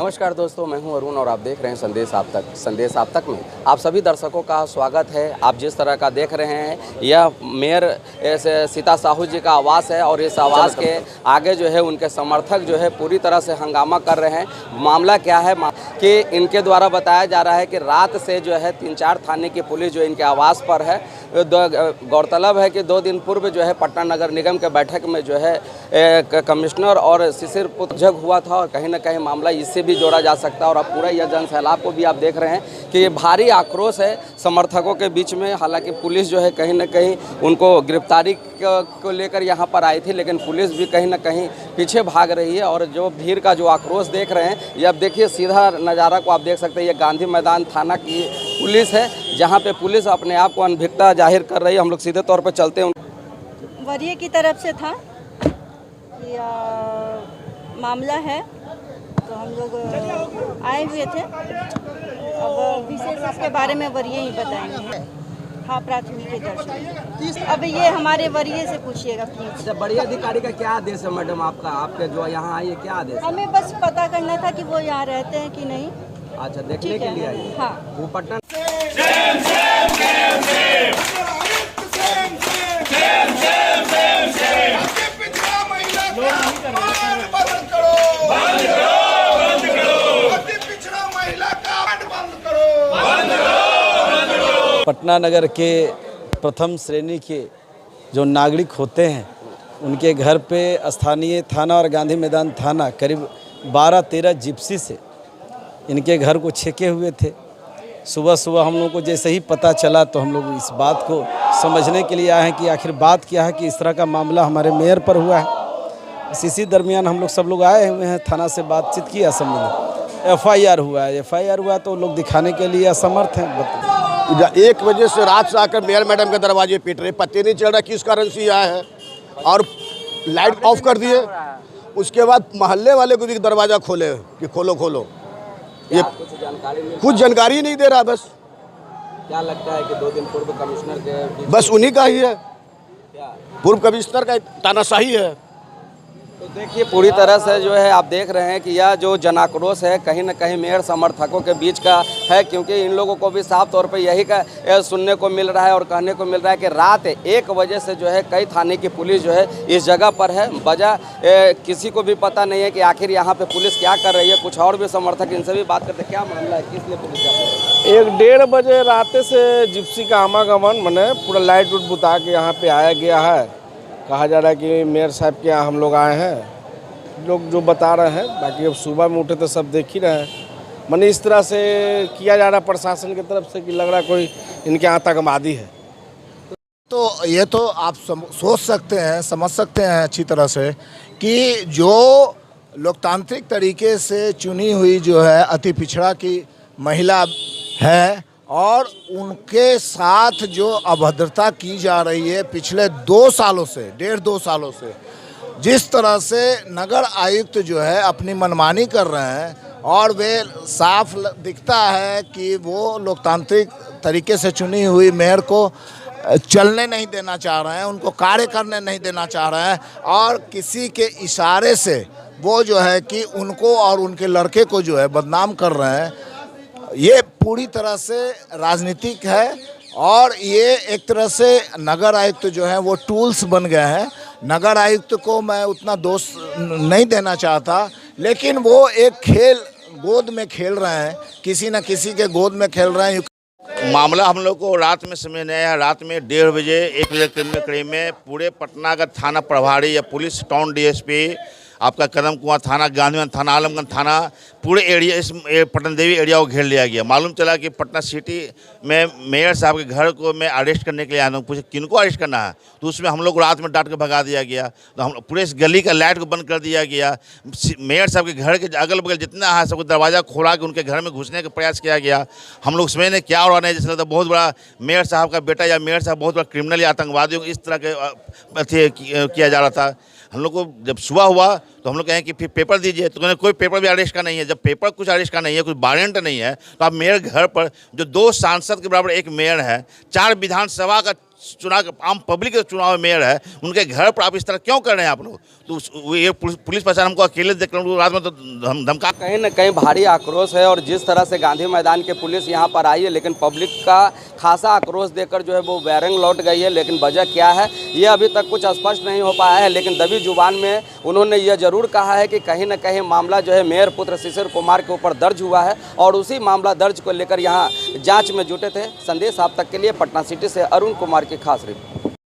नमस्कार दोस्तों, मैं हूं अरुण और आप देख रहे हैं संदेश आप तक। संदेश आप तक में आप सभी दर्शकों का स्वागत है। आप जिस तरह का देख रहे हैं, यह मेयर सीता साहू जी का आवास है और इस आवास के आगे जो है उनके समर्थक जो है पूरी तरह से हंगामा कर रहे हैं। मामला क्या है कि इनके द्वारा बताया जा रहा है कि रात से जो है 3-4 थाने की पुलिस जो इनके आवास पर है। गौरतलब है कि 2 दिन पूर्व जो है पटना नगर निगम के बैठक में जो है कमिश्नर और शिशिर पुत्रजग हुआ था और कहीं ना कहीं मामला इससे भी जोड़ा जा सकता है। और अब पूरा यह जन सैलाब को भी आप देख रहे हैं कि भारी आक्रोश है समर्थकों के बीच में। हालांकि पुलिस जो है कहीं ना कहीं उनको गिरफ्तारी को लेकर यहाँ पर आई थी, लेकिन पुलिस भी कहीं ना कहीं पीछे भाग रही है। और जो भीड़ का जो आक्रोश देख रहे हैं, ये अब देखिए सीधा नज़ारा को आप देख सकते हैं। ये गांधी मैदान थाना की पुलिस है, जहाँ पे पुलिस अपने आप को अनभिज्ञता जाहिर कर रही है। हम लोग सीधे तौर पर चलते हैं। वरीय की तरफ से था कि मामला है, तो हम लोग आए हुए थे। अब विशेष इसके बारे में वरीय ही बताएंगे। हाँ, प्राथमिकी दर्ज। अब ये हमारे वरीय से पूछिएगा प्लीज। अच्छा, बड़ी अधिकारी का क्या आदेश है मैडम आपका? आपके जो यहाँ आई है क्या आदेश है? हमें बस पता करना था कि वो यहाँ रहते हैं कि नहीं। अच्छा, देखने के लिए आई? हाँ। वो पटना पटना नगर के प्रथम श्रेणी के जो नागरिक होते हैं, उनके घर पे स्थानीय थाना और गांधी मैदान थाना करीब 12-13 जिप्सी से इनके घर को छेके हुए थे। सुबह हम लोगों को जैसे ही पता चला तो हम लोग इस बात को समझने के लिए आए हैं कि आखिर बात क्या है कि इस तरह का मामला हमारे मेयर पर हुआ है। इसी दरमियान हम लोग सब लोग आए हुए हैं, थाना से बातचीत किया। संबंध एफआईआर हुआ है। एफआईआर हुआ तो लोग दिखाने के लिए असमर्थ हैं। 1 बजे से रात से आकर मेयर मैडम के दरवाजे पीट रहे, पता नहीं चल रहा किस कारण से आया है, और लाइट ऑफ कर दिए। उसके बाद मोहल्ले वाले को भी दरवाज़ा खोले कि खोलो। ये कुछ जानकारी नहीं दे रहा। बस क्या लगता है कि 2 दिन पूर्व कमिश्नर के बस उन्हीं का ही है, पूर्व कमिश्नर का तानाशाही है। तो देखिए पूरी तरह से जो है आप देख रहे हैं कि यह जो जनाक्रोश है कहीं ना कहीं मेयर समर्थकों के बीच का है, क्योंकि इन लोगों को भी साफ तौर पे यही का सुनने को मिल रहा है और कहने को मिल रहा है कि रात 1 बजे से जो है कई थाने की पुलिस जो है इस जगह पर है। वजह किसी को भी पता नहीं है कि आखिर यहाँ पे पुलिस क्या कर रही है। कुछ और भी समर्थक इनसे भी बात करते, क्या मामला है, किस लिए पुलिस यहाँ? 1-1:30 बजे रात से जिप्सी का आवागमन मैंने पूरा लाइट उट बुता के यहाँ पे आया गया है। कहा जा रहा है कि मेयर साहब के यहाँ हम लोग आए हैं, लोग जो बता रहे हैं। बाकी अब सुबह में उठे तो सब देख ही रहे हैं। मैंने इस तरह से किया जा रहा है प्रशासन की तरफ से कि लग रहा है कोई इनके आतंकवादी है। तो ये तो आप सोच सकते हैं, समझ सकते हैं अच्छी तरह से कि जो लोकतांत्रिक तरीके से चुनी हुई जो है अति पिछड़ा की महिला है और उनके साथ जो अभद्रता की जा रही है पिछले 2 सालों से, 1.5-2 सालों से, जिस तरह से नगर आयुक्त जो है अपनी मनमानी कर रहे हैं और वे साफ दिखता है कि वो लोकतांत्रिक तरीके से चुनी हुई मेयर को चलने नहीं देना चाह रहे हैं, उनको कार्य करने नहीं देना चाह रहे हैं, और किसी के इशारे से वो जो है कि उनको और उनके लड़के को जो है बदनाम कर रहे हैं। ये पूरी तरह से राजनीतिक है और ये एक तरह से नगर आयुक्त जो है वो टूल्स बन गए हैं। नगर आयुक्त को मैं उतना दोष नहीं देना चाहता, लेकिन वो एक खेल गोद में खेल रहे हैं, किसी न किसी के गोद में खेल रहे हैं। मामला हम लोग को रात में समझ नहीं आया। रात में 1:30 बजे 1 बजे करीब में पूरे पटना का थाना प्रभारी या पुलिस टाउन डीएसपी, आपका कदम कुआं थाना, गांधीगंज थाना, आलमगंज थाना, पूरे एरिया इस पटन देवी एरिया को घेर लिया गया। मालूम चला कि पटना सिटी में मेयर साहब के घर को मैं अरेस्ट करने के लिए आया हूँ। पूछे किनको अरेस्ट करना है, तो उसमें हम लोग रात में डांट के भगा दिया गया। तो हम पूरे इस गली का लाइट को बंद कर दिया गया। मेयर साहब के घर के अगल बगल जितना है सबको दरवाज़ा खोला के उनके घर में घुसने का प्रयास किया गया। हम लोग समझ ने क्या हो रहा है, जैसे लगता बहुत बड़ा मेयर साहब का बेटा या मेयर साहब बहुत बड़ा क्रिमिनल या आतंकवादी इस तरह के किया जा रहा था। हम लोग को जब सुबह हुआ तो हम लोग कहें कि फिर पेपर दीजिए, तो कहने कोई पेपर भी अरेस्ट का नहीं है। जब पेपर कुछ अरेस्ट का नहीं है, कुछ वारंट नहीं है, तो आप मेयर घर पर जो 2 सांसद के बराबर एक मेयर है, 4 विधानसभा का चुनाव आम पब्लिक के चुनाव में मेयर है, उनके घर पर आप इस तरह क्यों कर रहे हैं आप लोग? तो ये पुलिस प्रशासन हमको अकेले देख रहे हैं, रात में तो धमका। कहीं न कहीं भारी आक्रोश है और जिस तरह से गांधी मैदान के पुलिस यहाँ पर आई है, लेकिन पब्लिक का खासा आक्रोश देकर जो है वो बैरंग लौट गई है। लेकिन वजह क्या है ये अभी तक कुछ स्पष्ट नहीं हो पाया है। लेकिन दबी जुबान में उन्होंने यह जरूर कहा है कि कहीं न कहीं मामला जो है मेयर पुत्र शिशिर कुमार के ऊपर दर्ज हुआ है और उसी मामला दर्ज को लेकर यहाँ जाँच में जुटे थे। संदेश आप तक के लिए पटना सिटी से अरुण कुमार की खास रिपोर्ट।